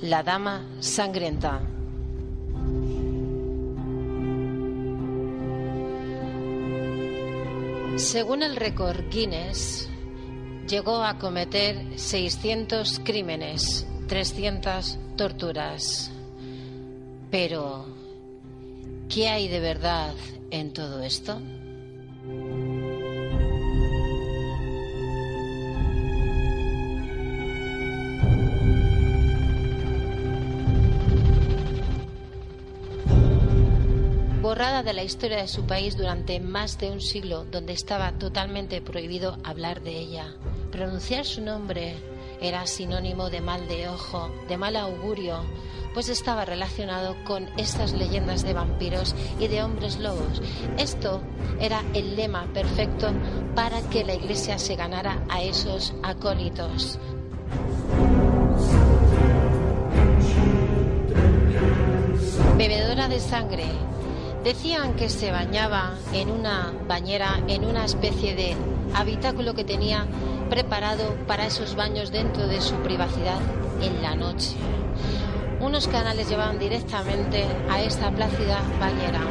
la Dama Sangrienta. Según el récord Guinness, llegó a cometer 600 crímenes, 300 torturas. Pero, ¿qué hay de verdad en todo esto? Borrada de la historia de su país durante más de un siglo, donde estaba totalmente prohibido hablar de ella. Pronunciar su nombre era sinónimo de mal de ojo, de mal augurio, pues estaba relacionado con estas leyendas de vampiros y de hombres lobos. Esto era el lema perfecto para que la Iglesia se ganara a esos acólitos. Bebedora de sangre. Decían que se bañaba en una bañera, en una especie de habitáculo que tenía preparado para esos baños dentro de su privacidad en la noche. Unos canales llevaban directamente a esta plácida bañera.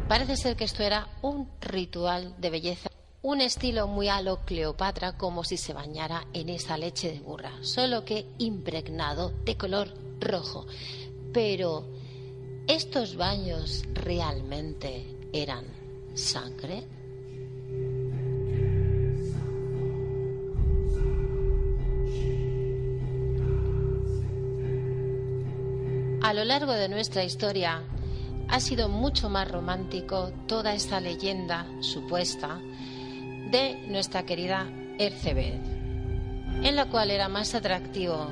Parece ser que esto era un ritual de belleza, un estilo muy a lo Cleopatra, como si se bañara en esa leche de burra, solo que impregnado de color rojo. Pero ¿estos baños realmente eran sangre? A lo largo de nuestra historia ha sido mucho más romántico toda esta leyenda supuesta de nuestra querida Erzsébet, en la cual era más atractivo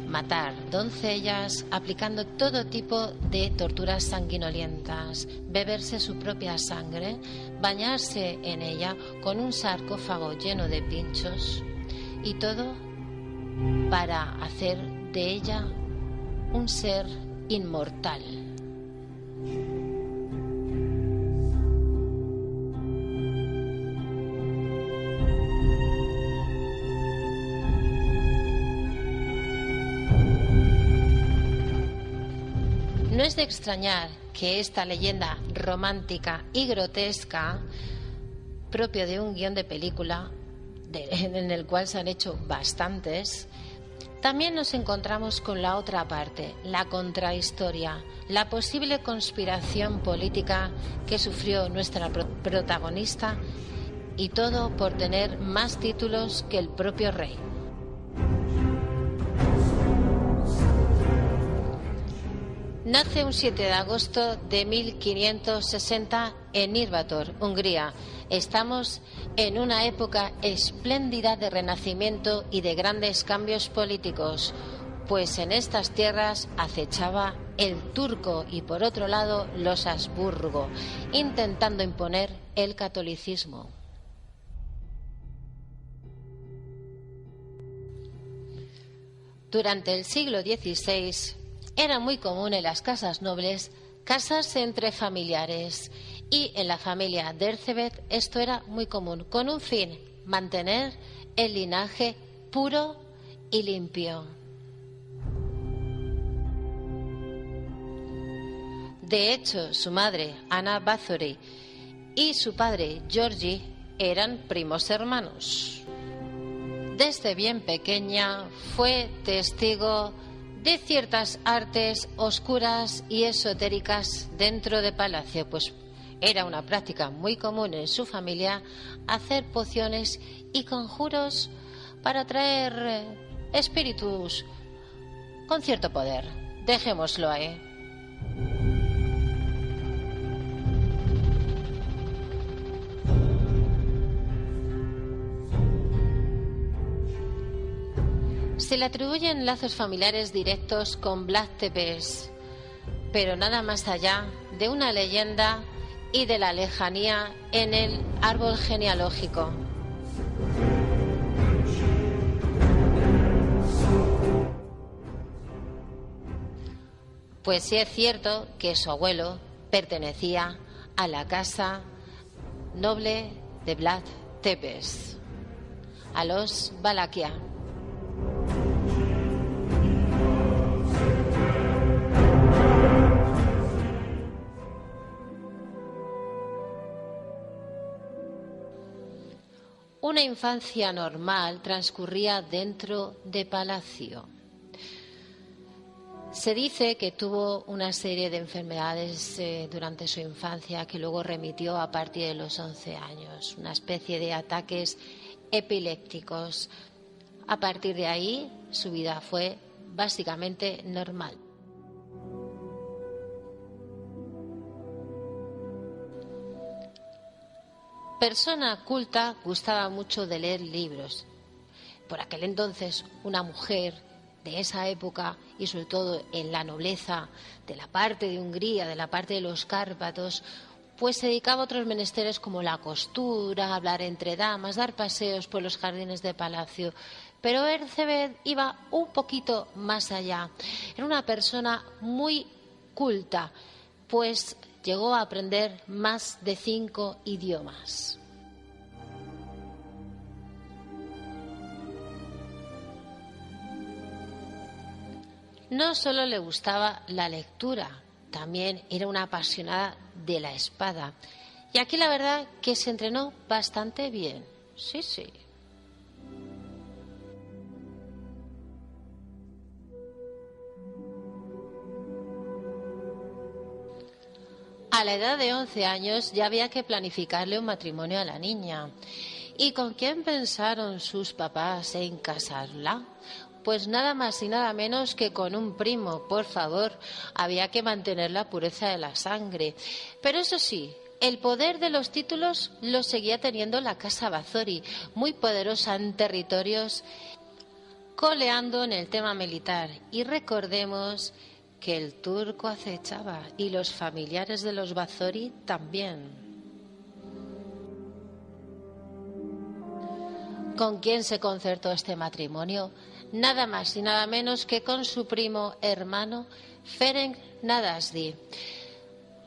matar doncellas aplicando todo tipo de torturas sanguinolientas, beberse su propia sangre, bañarse en ella con un sarcófago lleno de pinchos y todo para hacer de ella un ser inmortal. No es de extrañar que esta leyenda romántica y grotesca, propio de un guión de película, en el cual se han hecho bastantes, también nos encontramos con la otra parte, la contrahistoria, la posible conspiración política que sufrió nuestra protagonista, y todo por tener más títulos que el propio rey. Nace un 7 de agosto de 1560 en Irvator, Hungría. Estamos en una época espléndida de renacimiento y de grandes cambios políticos, pues en estas tierras acechaba el turco y por otro lado los Habsburgo, intentando imponer el catolicismo. Durante el siglo XVI era muy común en las casas nobles casarse entre familiares, y en la familia de Erzsébet esto era muy común, con un fin: mantener el linaje puro y limpio. De hecho, su madre, Anna Bathory, y su padre, Georgi, eran primos hermanos. Desde bien pequeña fue testigo de ciertas artes oscuras y esotéricas dentro de palacio, pues era una práctica muy común en su familia hacer pociones y conjuros para atraer espíritus con cierto poder. Dejémoslo ahí. Se le atribuyen lazos familiares directos con Vlad Tepes, pero nada más allá de una leyenda y de la lejanía en el árbol genealógico. Pues sí es cierto que su abuelo pertenecía a la casa noble de Vlad Tepes, a los Valaquia. una infancia normal transcurría dentro de palacio. Se dice que tuvo una serie de enfermedades durante su infancia que luego remitió a partir de los 11 años, una especie de ataques epilépticos. A partir de ahí, su vida fue básicamente normal. Persona culta, gustaba mucho de leer libros. Por aquel entonces, una mujer de esa época, y sobre todo en la nobleza de la parte de Hungría, de la parte de los Cárpatos, pues se dedicaba a otros menesteres como la costura, hablar entre damas, dar paseos por los jardines de palacio. Pero Erzsébet iba un poquito más allá. Era una persona muy culta, pues llegó a aprender más de 5 idiomas. No solo le gustaba la lectura, también era una apasionada de la espada. Y aquí la verdad que se entrenó bastante bien. Sí, sí. A la edad de 11 años ya había que planificarle un matrimonio a la niña. ¿Y con quién pensaron sus papás en casarla? Pues nada más y nada menos que con un primo, por favor. Había que mantener la pureza de la sangre. Pero eso sí, el poder de los títulos lo seguía teniendo la casa Báthory, muy poderosa en territorios, coleando en el tema militar. Y recordemos que el turco acechaba y los familiares de los Báthory también. ¿Con quién se concertó este matrimonio? Nada más y nada menos que con su primo hermano Ferenc Nadasdy.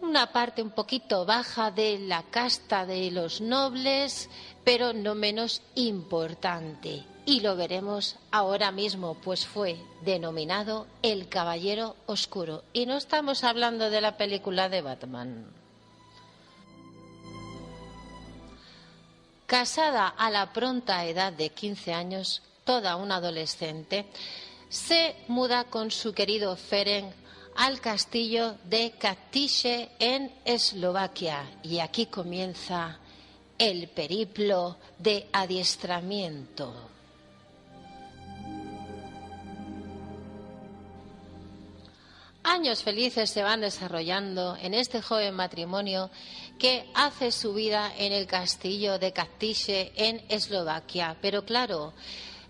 Una parte un poquito baja de la casta de los nobles, pero no menos importante. Y lo veremos ahora mismo, pues fue denominado el Caballero Oscuro. Y no estamos hablando de la película de Batman. Casada a la pronta edad de 15 años, toda una adolescente, se muda con su querido Ferenc al castillo de Katiše en Eslovaquia. Y aquí comienza el periplo de adiestramiento. Años felices se van desarrollando en este joven matrimonio que hace su vida en el castillo de Katiše en Eslovaquia. Pero claro,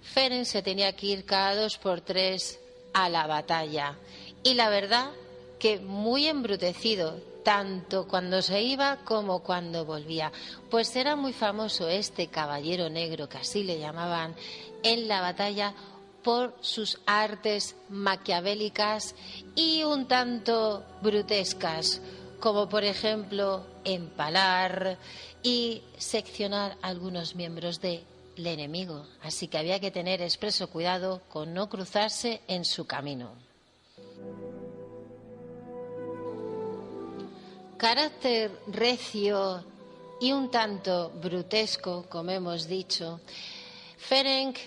Ferenc se tenía que ir cada 2 por 3 a la batalla. Y la verdad que muy embrutecido, tanto cuando se iba como cuando volvía. Pues era muy famoso este caballero negro, que así le llamaban, en la batalla, por sus artes maquiavélicas y un tanto brutescas, como por ejemplo empalar y seccionar algunos miembros del enemigo. Así que había que tener expreso cuidado con no cruzarse en su camino. Carácter recio y un tanto brutesco, como hemos dicho, Ferenc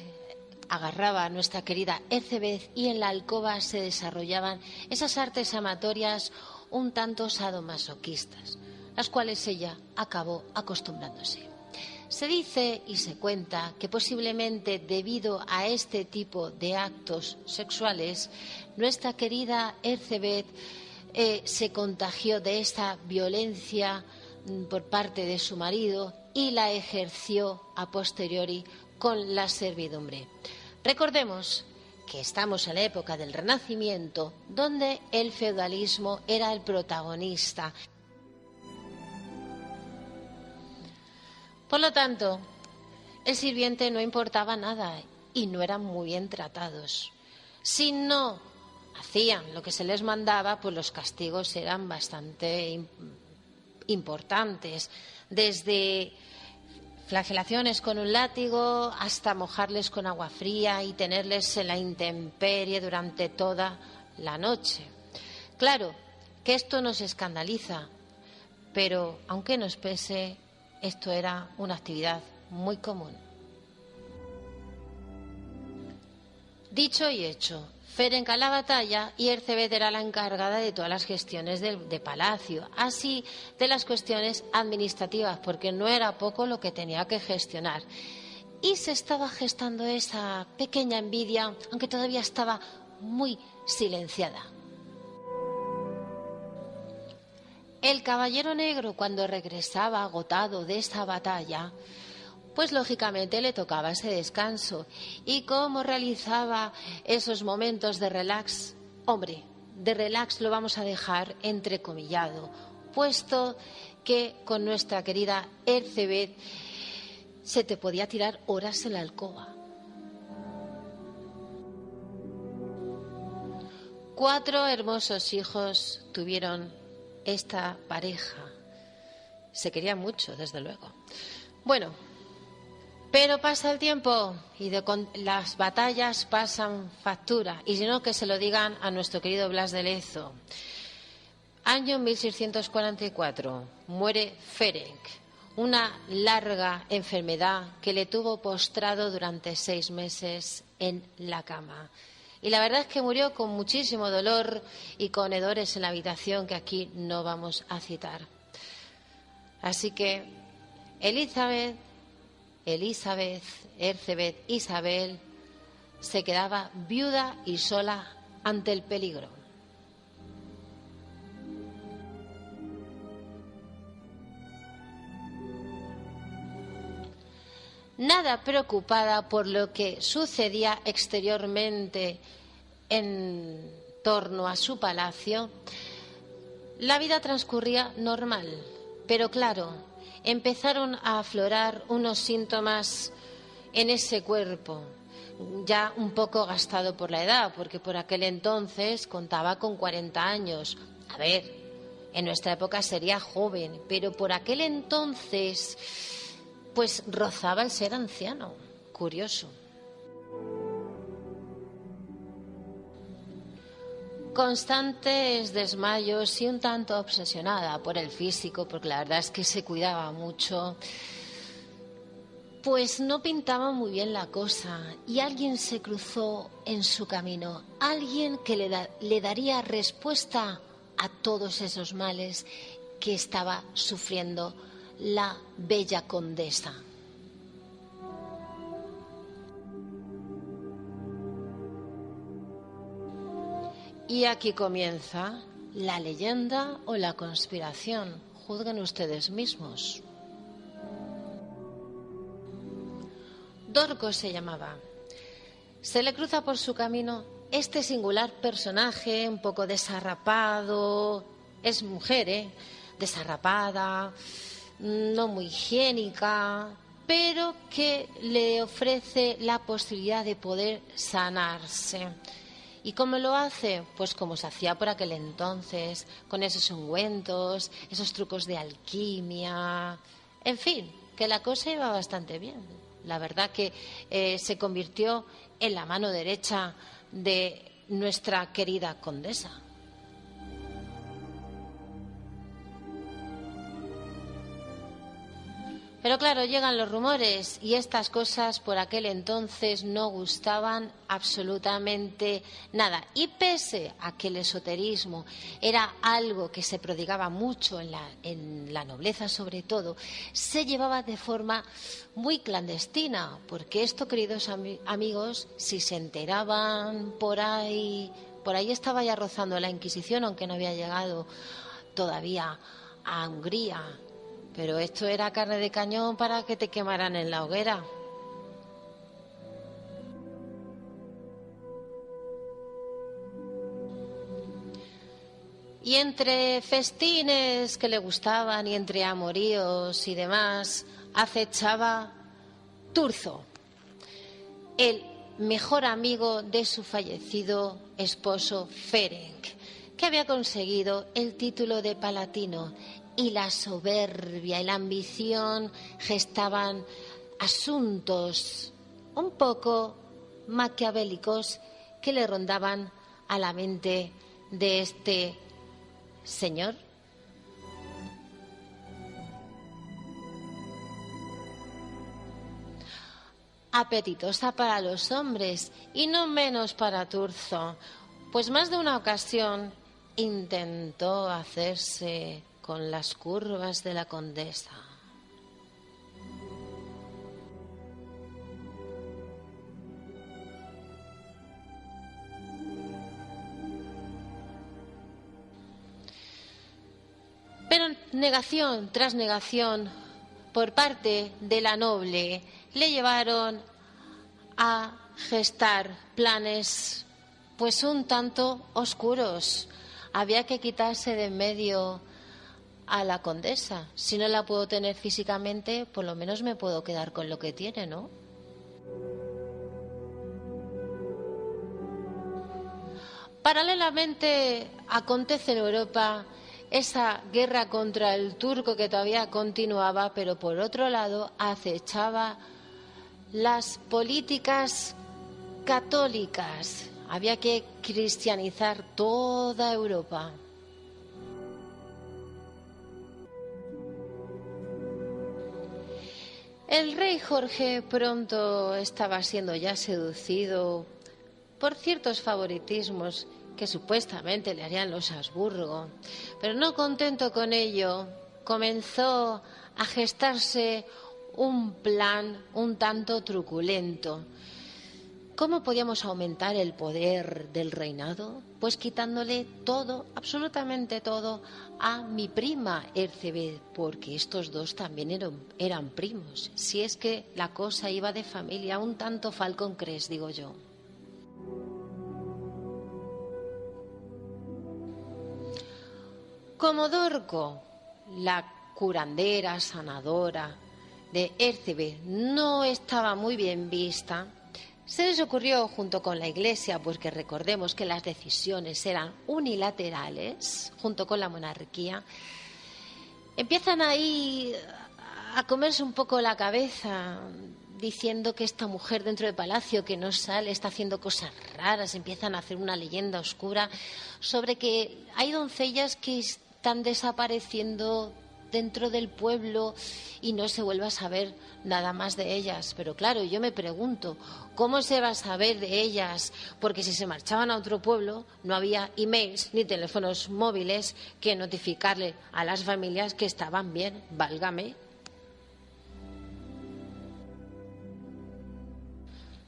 agarraba a nuestra querida Erzsébet y en la alcoba se desarrollaban esas artes amatorias un tanto sadomasoquistas, las cuales ella acabó acostumbrándose. Se dice y se cuenta que posiblemente debido a este tipo de actos sexuales, nuestra querida Erzsébet se contagió de esta violencia por parte de su marido y la ejerció a posteriori con la servidumbre. Recordemos que estamos en la época del Renacimiento, donde el feudalismo era el protagonista. Por lo tanto, el sirviente no importaba nada y no eran muy bien tratados. Si no hacían lo que se les mandaba, pues los castigos eran bastante importantes, desde flagelaciones con un látigo hasta mojarles con agua fría y tenerles en la intemperie durante toda la noche. Claro que esto nos escandaliza, pero aunque nos pese, esto era una actividad muy común. Dicho y hecho, Ferenc a la batalla y Erzsébet era la encargada de todas las gestiones de palacio, así de las cuestiones administrativas, porque no era poco lo que tenía que gestionar. Y se estaba gestando esa pequeña envidia, aunque todavía estaba muy silenciada. El Caballero Negro, cuando regresaba agotado de esa batalla, pues lógicamente le tocaba ese descanso. ¿Y cómo realizaba esos momentos de relax? Hombre, de relax lo vamos a dejar entrecomillado, puesto que con nuestra querida Erzsébet se te podía tirar horas en la alcoba. 4 hermosos hijos tuvieron esta pareja. Se querían mucho, desde luego. Bueno, pero pasa el tiempo y las batallas pasan factura. Y si no, que se lo digan a nuestro querido Blas de Lezo. Año 1644, muere Ferenc. Una larga enfermedad que le tuvo postrado durante 6 meses en la cama. Y la verdad es que murió con muchísimo dolor y con hedores en la habitación que aquí no vamos a citar. Así que Elizabeth, Erzsébet, Isabel se quedaba viuda y sola ante el peligro. Nada preocupada por lo que sucedía exteriormente en torno a su palacio, la vida transcurría normal, pero claro, empezaron a aflorar unos síntomas en ese cuerpo, ya un poco gastado por la edad, porque por aquel entonces contaba con 40 años. A ver, en nuestra época sería joven, pero por aquel entonces pues rozaba el ser anciano. Curioso. Constantes desmayos y un tanto obsesionada por el físico, porque la verdad es que se cuidaba mucho, pues no pintaba muy bien la cosa y alguien se cruzó en su camino, alguien que le daría respuesta a todos esos males que estaba sufriendo la bella condesa. Y aquí comienza la leyenda o la conspiración. Juzguen ustedes mismos. Dorcos se llamaba. Se le cruza por su camino este singular personaje, un poco desarrapado. Es mujer, desarrapada, no muy higiénica, pero que le ofrece la posibilidad de poder sanarse. ¿Y cómo lo hace? Pues como se hacía por aquel entonces, con esos ungüentos, esos trucos de alquimia. En fin, que la cosa iba bastante bien. La verdad que se convirtió en la mano derecha de nuestra querida condesa. Pero claro, llegan los rumores y estas cosas por aquel entonces no gustaban absolutamente nada. Y pese a que el esoterismo era algo que se prodigaba mucho en la nobleza sobre todo, se llevaba de forma muy clandestina, porque esto, queridos amigos, si se enteraban por ahí estaba ya rozando la Inquisición, aunque no había llegado todavía a Hungría. Pero esto era carne de cañón para que te quemaran en la hoguera. Y entre festines que le gustaban y entre amoríos y demás, acechaba Turzo, el mejor amigo de su fallecido esposo Ferenc, que había conseguido el título de palatino. Y la soberbia y la ambición gestaban asuntos un poco maquiavélicos que le rondaban a la mente de este señor. apetitosa para los hombres y no menos para Turzo, pues más de una ocasión intentó hacerse con las curvas de la condesa. Pero negación tras negación por parte de la noble le llevaron a gestar planes pues un tanto oscuros. Había que quitarse de en medio a la condesa. Si no la puedo tener físicamente, por lo menos me puedo quedar con lo que tiene, ¿no? Paralelamente acontece en Europa esa guerra contra el turco que todavía continuaba, pero por otro lado acechaba las políticas católicas. Había que cristianizar toda Europa. El rey Jorge pronto estaba siendo ya seducido por ciertos favoritismos que supuestamente le harían los Habsburgo, pero no contento con ello, comenzó a gestarse un plan un tanto truculento. ¿Cómo podíamos aumentar el poder del reinado? Pues quitándole todo, absolutamente todo, a mi prima Ercebet, porque estos dos también eran primos. Si es que la cosa iba de familia, un tanto Falcon Crest, digo yo. Como Dorco, la curandera, sanadora de Ercebet, no estaba muy bien vista, se les ocurrió, junto con la Iglesia, pues que recordemos que las decisiones eran unilaterales, junto con la monarquía, empiezan ahí a comerse un poco la cabeza, diciendo que esta mujer dentro del palacio que no sale está haciendo cosas raras, empiezan a hacer una leyenda oscura sobre que hay doncellas que están desapareciendo dentro del pueblo y no se vuelve a saber nada más de ellas. Pero claro, yo me pregunto, ¿cómo se va a saber de ellas? Porque si se marchaban a otro pueblo no había emails ni teléfonos móviles que notificarle a las familias que estaban bien, válgame.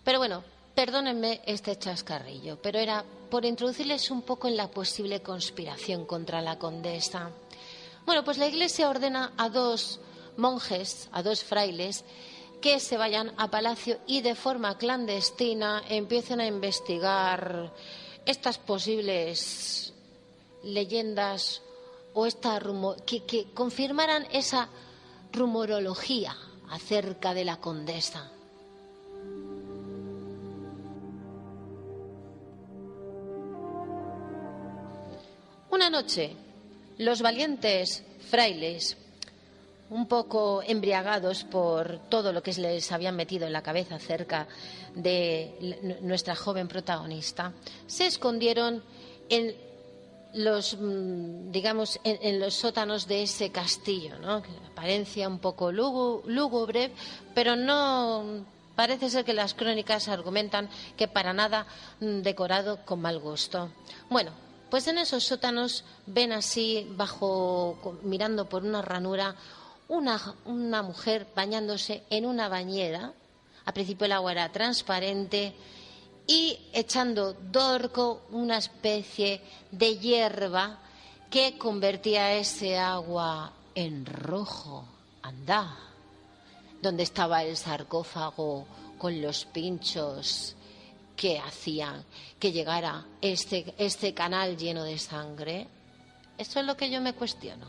Pero bueno, perdónenme este chascarrillo, pero era por introducirles un poco en la posible conspiración contra la condesa. Bueno, pues la Iglesia ordena a 2 monjes, a 2 frailes, que se vayan a palacio y de forma clandestina empiecen a investigar estas posibles leyendas o que confirmaran esa rumorología acerca de la condesa. Una noche, los valientes frailes, un poco embriagados por todo lo que les habían metido en la cabeza acerca de nuestra joven protagonista, se escondieron en los, digamos, en los sótanos de ese castillo, ¿no? Que apariencia un poco lúgubre, pero no parece ser que las crónicas argumentan que para nada decorado con mal gusto. Bueno, pues en esos sótanos ven así, mirando por una ranura, una mujer bañándose en una bañera. Al principio el agua era transparente y echando Dorco una especie de hierba que convertía ese agua en rojo. Anda, donde estaba el sarcófago con los pinchos que hacían que llegara este canal lleno de sangre. Eso es lo que yo me cuestiono.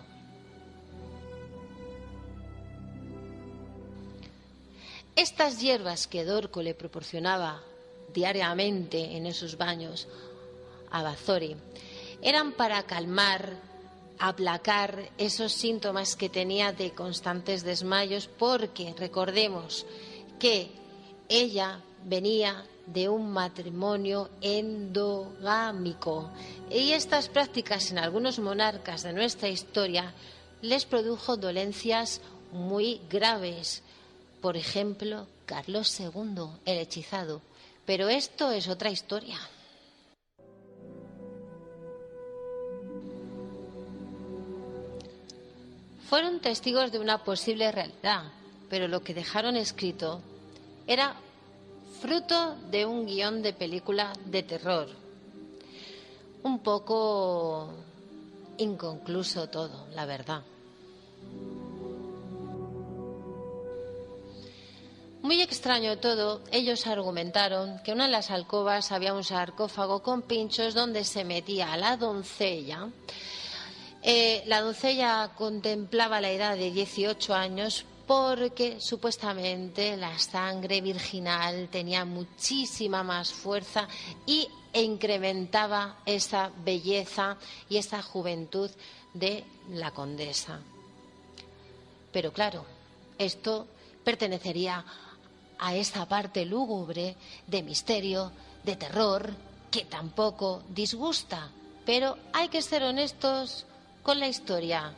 Estas hierbas que Dorco le proporcionaba diariamente en esos baños a Bazori eran para calmar, aplacar esos síntomas que tenía de constantes desmayos, porque recordemos que ella venía de un matrimonio endogámico y estas prácticas en algunos monarcas de nuestra historia les produjo dolencias muy graves. Por ejemplo, Carlos II, el hechizado. Pero esto es otra historia. Fueron testigos de una posible realidad, pero lo que dejaron escrito era fruto de un guión de película de terror. Un poco inconcluso todo, la verdad. Muy extraño todo, ellos argumentaron que en una de las alcobas había un sarcófago con pinchos donde se metía a la doncella. La doncella contemplaba la edad de 18 años porque supuestamente la sangre virginal tenía muchísima más fuerza e incrementaba esa belleza y esa juventud de la condesa. Pero claro, esto pertenecería a esa parte lúgubre de misterio, de terror, que tampoco disgusta. Pero hay que ser honestos con la historia.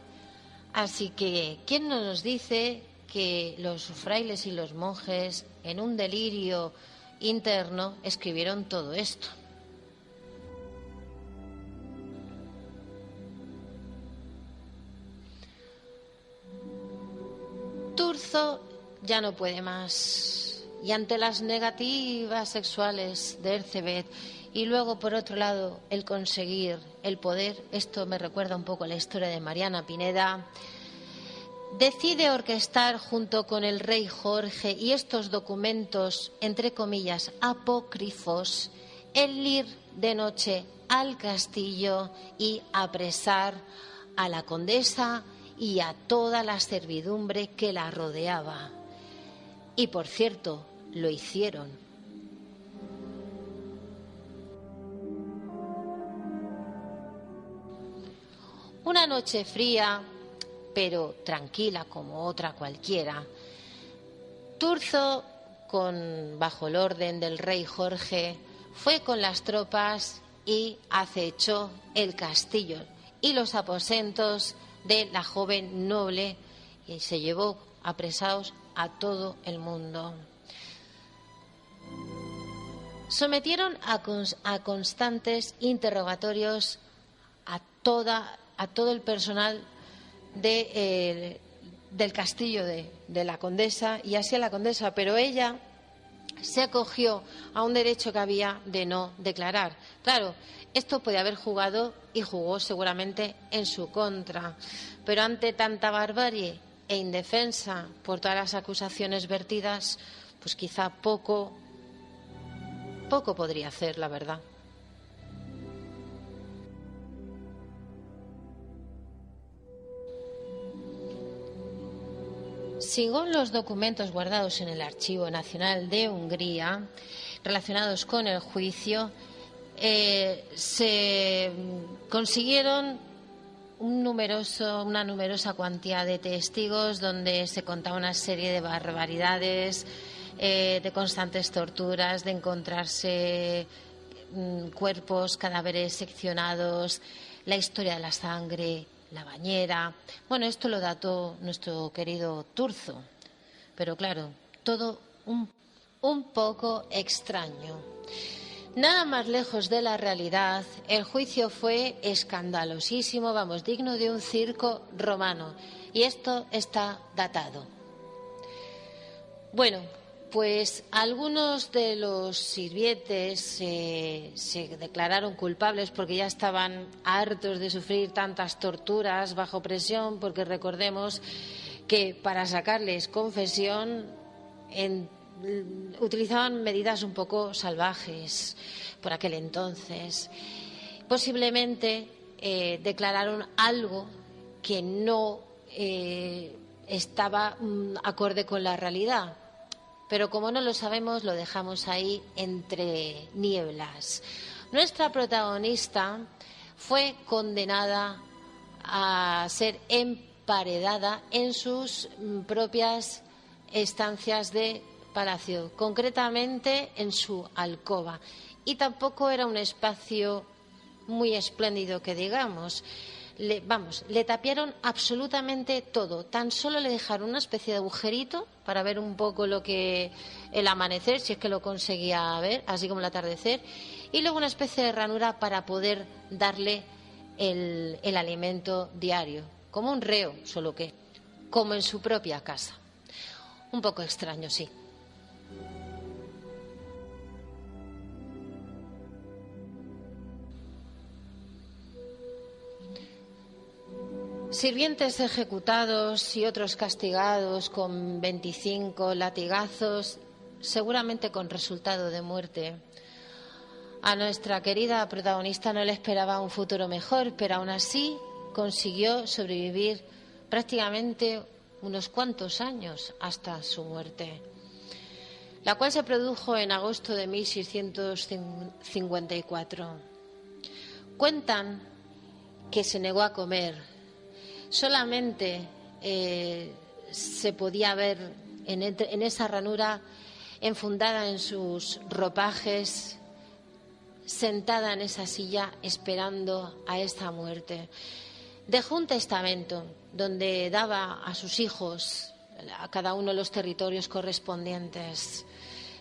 Así que, ¿quién no nos dice que los frailes y los monjes, en un delirio interno, escribieron todo esto? Turzo ya no puede más, y ante las negativas sexuales de Ercebet, y luego, por otro lado, el conseguir el poder, esto me recuerda un poco a la historia de Mariana Pineda, decide orquestar junto con el rey Jorge y estos documentos, entre comillas, apócrifos, el ir de noche al castillo y apresar a la condesa y a toda la servidumbre que la rodeaba. Y, por cierto, lo hicieron. Una noche fría, pero tranquila como otra cualquiera, Turzo, bajo el orden del rey Jorge, fue con las tropas y acechó el castillo y los aposentos de la joven noble y se llevó apresados a todo el mundo. Sometieron a constantes interrogatorios a todo el personal del castillo de la condesa y así a la condesa, pero ella se acogió a un derecho que había de no declarar. Claro, esto puede haber jugado y jugó seguramente en su contra, pero ante tanta barbarie e indefensa por todas las acusaciones vertidas, pues quizá poco podría hacer, la verdad. Según los documentos guardados en el Archivo Nacional de Hungría, relacionados con el juicio, se consiguieron una numerosa cuantía de testigos donde se contaba una serie de barbaridades, de constantes torturas, de encontrarse cuerpos, cadáveres seccionados, la historia de la sangre, la bañera. Bueno, esto lo dató nuestro querido Turzo, pero claro, todo un poco extraño. Nada más lejos de la realidad, el juicio fue escandalosísimo, digno de un circo romano, y esto está datado. Bueno, pues algunos de los sirvientes se declararon culpables porque ya estaban hartos de sufrir tantas torturas bajo presión, porque recordemos que para sacarles confesión utilizaban medidas un poco salvajes por aquel entonces. Posiblemente declararon algo que no estaba acorde con la realidad. Pero como no lo sabemos, lo dejamos ahí entre nieblas. Nuestra protagonista fue condenada a ser emparedada en sus propias estancias de palacio, concretamente en su alcoba. Y tampoco era un espacio muy espléndido que digamos. le tapiaron absolutamente todo. Tan solo le dejaron una especie de agujerito para ver un poco el amanecer, si es que lo conseguía ver, así como el atardecer, y luego una especie de ranura para poder darle el alimento diario, como un reo, solo que como en su propia casa. Un poco extraño, sí. Sirvientes ejecutados y otros castigados con 25 latigazos, seguramente con resultado de muerte. A nuestra querida protagonista no le esperaba un futuro mejor, pero aún así consiguió sobrevivir prácticamente unos cuantos años hasta su muerte, la cual se produjo en agosto de 1654. Cuentan que se negó a comer. Solamente se podía ver en esa ranura, enfundada en sus ropajes, sentada en esa silla esperando a esta muerte. Dejó un testamento donde daba a sus hijos, a cada uno, los territorios correspondientes.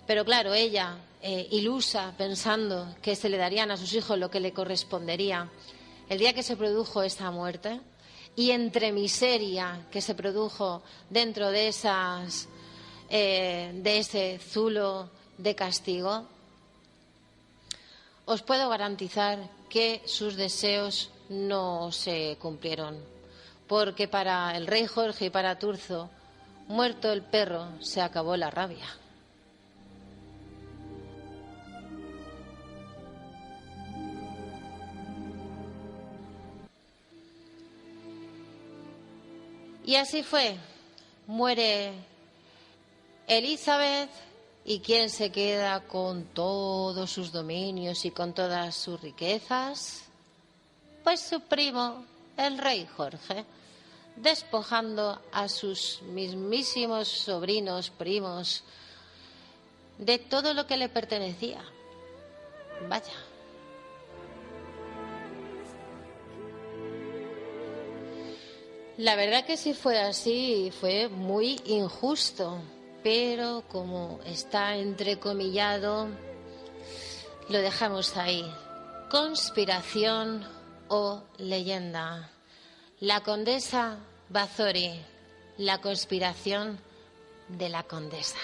Pero claro, ella, ilusa, pensando que se le darían a sus hijos lo que le correspondería, el día que se produjo esta muerte, y entre miseria que se produjo dentro de ese zulo de castigo, os puedo garantizar que sus deseos no se cumplieron, porque para el rey Jorge y para Turzo, muerto el perro, se acabó la rabia. Y así fue. Muere Elizabeth, y ¿quién se queda con todos sus dominios y con todas sus riquezas? Pues su primo, el rey Jorge, despojando a sus mismísimos sobrinos, primos, de todo lo que le pertenecía. Vaya. La verdad que si fue así, fue muy injusto, pero como está entrecomillado, lo dejamos ahí. Conspiración o leyenda. La condesa Bathory, la conspiración de la condesa.